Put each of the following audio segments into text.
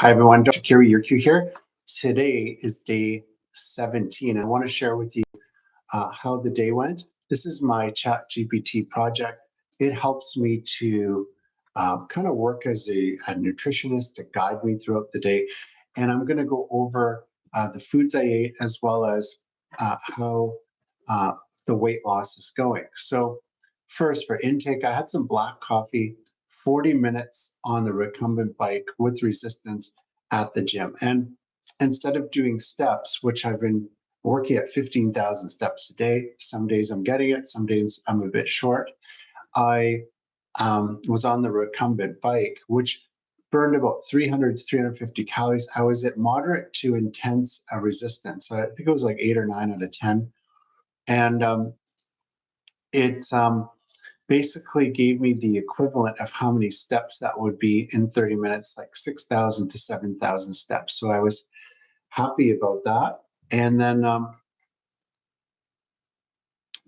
Hi everyone, Dr. Kiri, your Q here. Today is day 17. I want to share with you how the day went. This is my Chat GPT project. It helps me to kind of work as a nutritionist to guide me throughout the day. And I'm going to go over the foods I ate as well as how the weight loss is going. So first, for intake, I had some black coffee, 40 minutes on the recumbent bike with resistance at the gym. And instead of doing steps, which I've been working at 15,000 steps a day, some days I'm getting it, some days I'm a bit short. I was on the recumbent bike, which burned about 300 to 350 calories. I was at moderate to intense resistance. So I think it was like 8 or 9 out of 10. And it basically gave me the equivalent of how many steps that would be in 30 minutes, like 6,000 to 7,000 steps. So I was happy about that. And then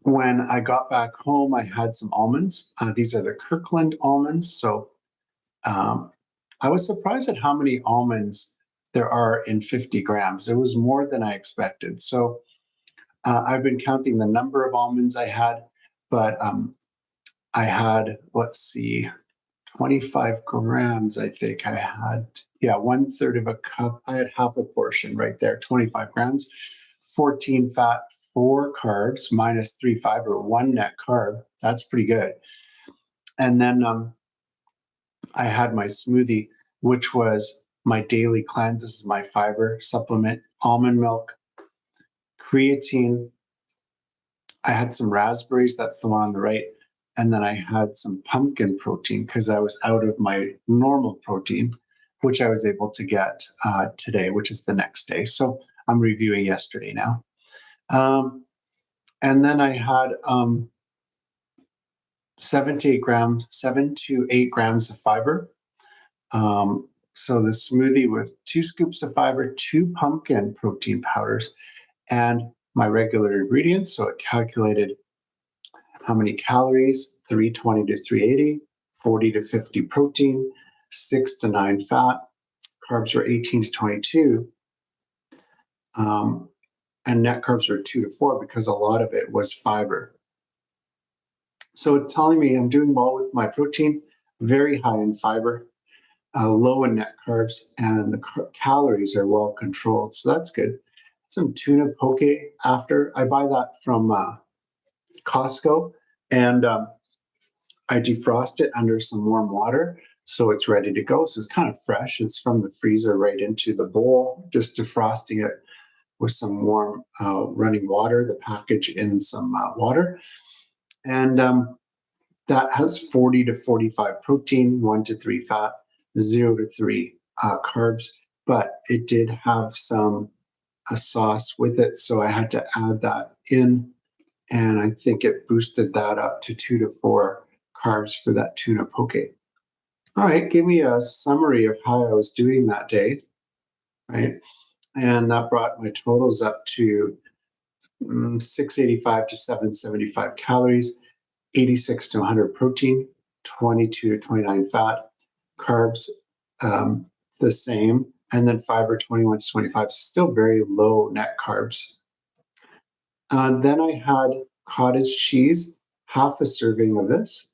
when I got back home, I had some almonds. These are the Kirkland almonds. So I was surprised at how many almonds there are in 50 grams. It was more than I expected. So I've been counting the number of almonds I had, but I had, let's see, 25 grams, I think I had. Yeah, 1/3 of a cup. I had half a portion right there, 25 grams, 14 fat, 4 carbs, minus 3 fiber, 1 net carb. That's pretty good. And then I had my smoothie, which was my daily cleanse. This is my fiber supplement, almond milk, creatine. I had some raspberries. That's the one on the right. And then I had some pumpkin protein because I was out of my normal protein, which I was able to get today, which is the next day. So I'm reviewing yesterday now. And then I had 7 to 8 grams of fiber. So the smoothie with 2 scoops of fiber, 2 pumpkin protein powders, and my regular ingredients. So it calculated how many calories: 320 to 380, 40 to 50 protein, 6 to 9 fat, carbs were 18 to 22, and net carbs were 2 to 4 because a lot of it was fiber. So it's telling me I'm doing well with my protein, very high in fiber, low in net carbs, and the calories are well controlled. So that's good. Some tuna poke after. I buy that from Costco, and I defrost it under some warm water so it's ready to go. So it's kind of fresh. It's from the freezer right into the bowl, just defrosting it with some warm running water, the package in some water. And that has 40 to 45 protein, 1 to 3 fat, 0 to 3 carbs, but it did have a sauce with it. So I had to add that in. And I think it boosted that up to 2 to 4 carbs for that tuna poke. All right, give me a summary of how I was doing that day, right? And that brought my totals up to 685 to 775 calories, 86 to 100 protein, 22 to 29 fat, carbs the same, and then fiber 21 to 25, still very low net carbs. Then I had cottage cheese, half a serving of this.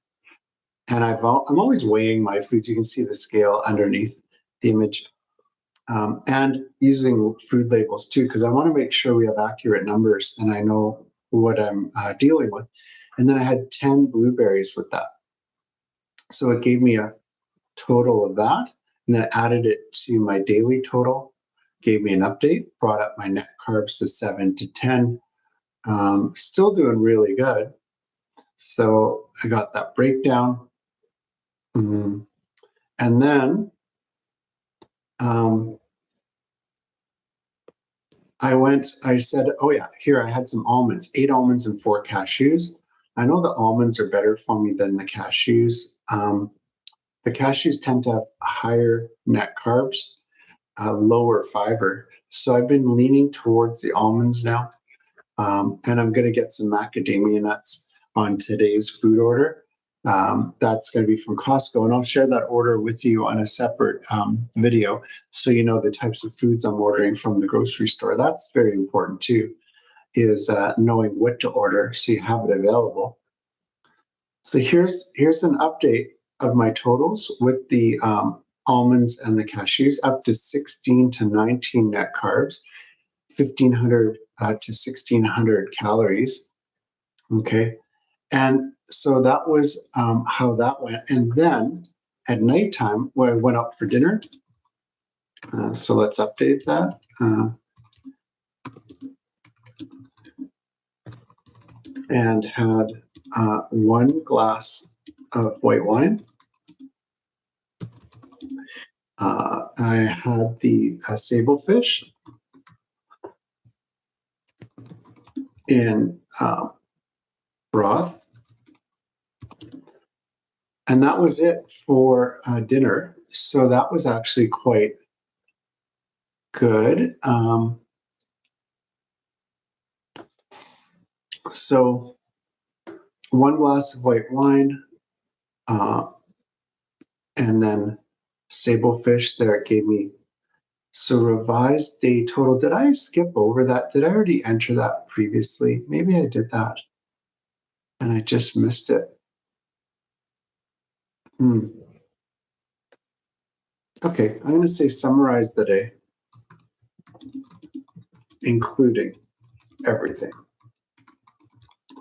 And I'm always weighing my foods. You can see the scale underneath the image. And using food labels too, because I want to make sure we have accurate numbers and I know what I'm dealing with. And then I had 10 blueberries with that. So it gave me a total of that. And then I added it to my daily total, gave me an update, brought up my net carbs to 7 to 10. Still doing really good. So I got that breakdown. And then I said, oh yeah, here I had some almonds, 8 almonds and 4 cashews. I know the almonds are better for me than the cashews. The cashews tend to have higher net carbs, lower fiber. So I've been leaning towards the almonds now. And I'm going to get some macadamia nuts on today's food order. That's going to be from Costco, and I'll share that order with you on a separate video, so you know the types of foods I'm ordering from the grocery store. That's very important too, is knowing what to order so you have it available. So here's an update of my totals with the almonds and the cashews, up to 16 to 19 net carbs, 1,500 to 1,600 calories. Okay. And so that was how that went. And then at nighttime, when I went out for dinner, so let's update that. And had 1 glass of white wine. I had the sable fish in broth. And that was it for dinner. So that was actually quite good. So 1 glass of white wine, and then sable fish there, it gave me. So revised day total, did I skip over that? Did I already enter that previously? Maybe I did that and I just missed it. Okay, I'm going to say summarize the day, including everything.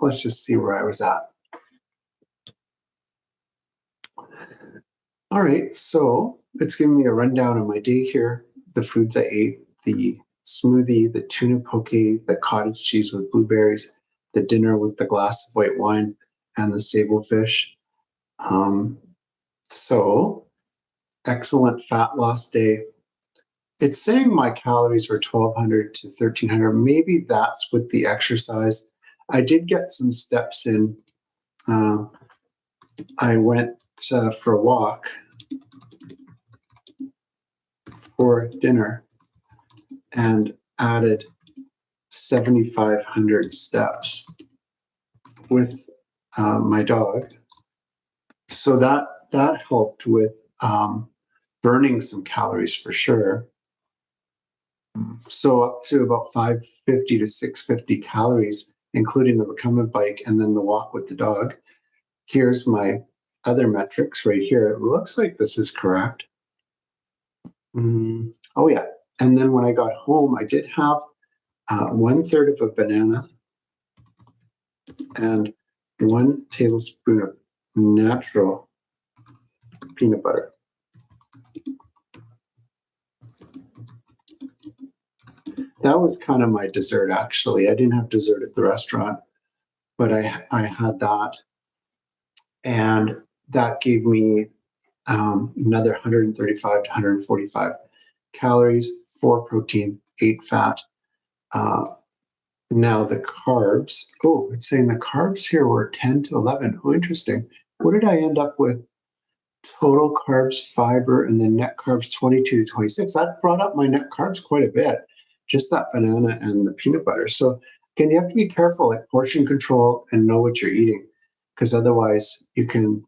Let's just see where I was at. All right, so it's giving me a rundown of my day here. The foods I ate, the smoothie, the tuna poke, the cottage cheese with blueberries, the dinner with the glass of white wine, and the sable fish. So excellent fat loss day. It's saying my calories were 1,200 to 1,300. Maybe that's with the exercise. I did get some steps in. I went for a walk for dinner and added 7,500 steps with my dog. So that helped with burning some calories for sure. So up to about 550 to 650 calories, including the recumbent bike and then the walk with the dog. Here's my other metrics right here. It looks like this is correct. Oh yeah. And then when I got home, I did have 1/3 of a banana and 1 tablespoon of natural peanut butter. That was kind of my dessert, actually. I didn't have dessert at the restaurant, but I had that. And that gave me another 135 to 145 calories, 4 protein, 8 fat. Now the carbs, it's saying the carbs here were 10 to 11. Oh, interesting. What did I end up with? Total carbs, fiber, and then net carbs 22 to 26. That brought up my net carbs quite a bit, just that banana and the peanut butter. So again, you have to be careful, like portion control, and know what you're eating, because otherwise you can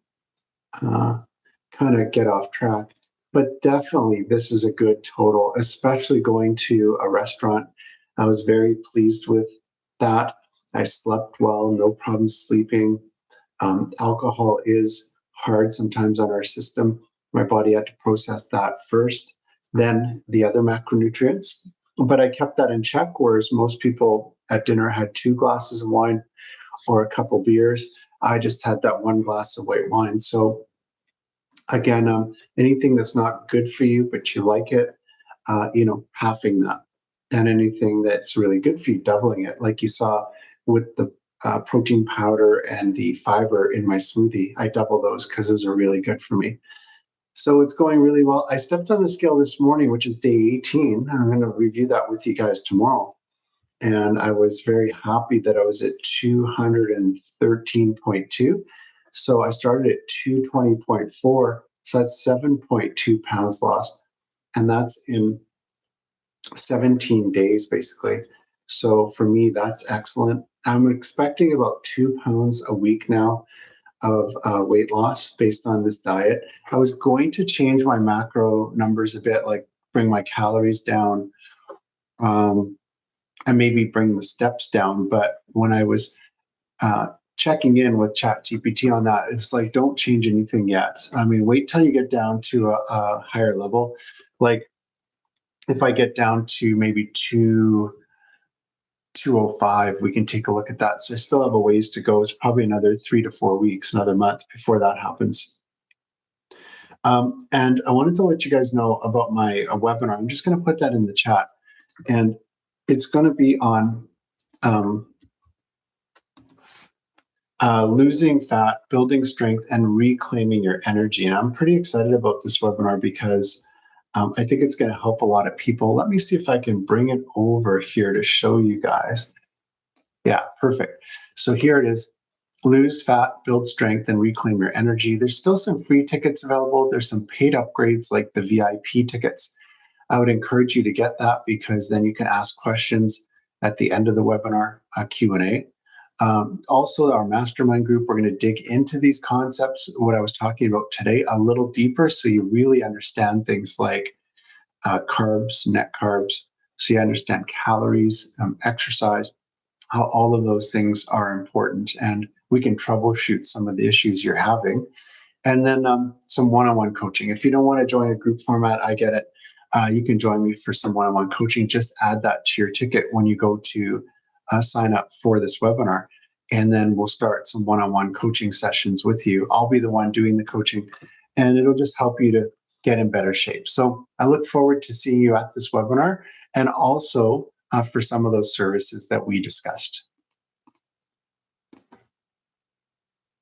kind of get off track. But definitely this is a good total, especially going to a restaurant. I was very pleased with that. I slept well, no problem sleeping. Alcohol is hard sometimes on our system. My body had to process that first, then the other macronutrients. But I kept that in check, whereas most people at dinner had 2 glasses of wine or a couple beers. I just had that 1 glass of white wine. So again, anything that's not good for you, but you like it, halving that. And anything that's really good for you, doubling it. Like you saw with the protein powder and the fiber in my smoothie, I double those because those are really good for me. So it's going really well. I stepped on the scale this morning, which is day 18. I'm going to review that with you guys tomorrow. And I was very happy that I was at 213.2. So I started at 220.4. So that's 7.2 pounds lost. And that's in 17 days, basically. So for me, that's excellent. I'm expecting about 2 pounds a week now. of weight loss based on this diet. I was going to change my macro numbers a bit, like bring my calories down, and maybe bring the steps down. But when I was checking in with ChatGPT on that, it's like, don't change anything yet. I mean, wait till you get down to a higher level. Like if I get down to maybe 205, we can take a look at that. So I still have a ways to go. It's probably another 3 to 4 weeks, another month before that happens. And I wanted to let you guys know about my webinar. I'm just going to put that in the chat. And it's going to be on losing fat, building strength, and reclaiming your energy. And I'm pretty excited about this webinar because I think it's going to help a lot of people. Let me see if I can bring it over here to show you guys. Yeah, perfect. So here it is. Lose fat, build strength, and reclaim your energy. There's still some free tickets available. There's some paid upgrades like the VIP tickets. I would encourage you to get that because then you can ask questions at the end of the webinar, Q&A. Also, our mastermind group, we're going to dig into these concepts, what I was talking about today, a little deeper so you really understand things like carbs, net carbs, so you understand calories, exercise, how all of those things are important, and we can troubleshoot some of the issues you're having. And then some one-on-one coaching. If you don't want to join a group format, I get it. You can join me for some one-on-one coaching. Just add that to your ticket when you go to sign up for this webinar. And then we'll start some one-on-one coaching sessions with you. I'll be the one doing the coaching, and it'll just help you to get in better shape. So I look forward to seeing you at this webinar and also for some of those services that we discussed.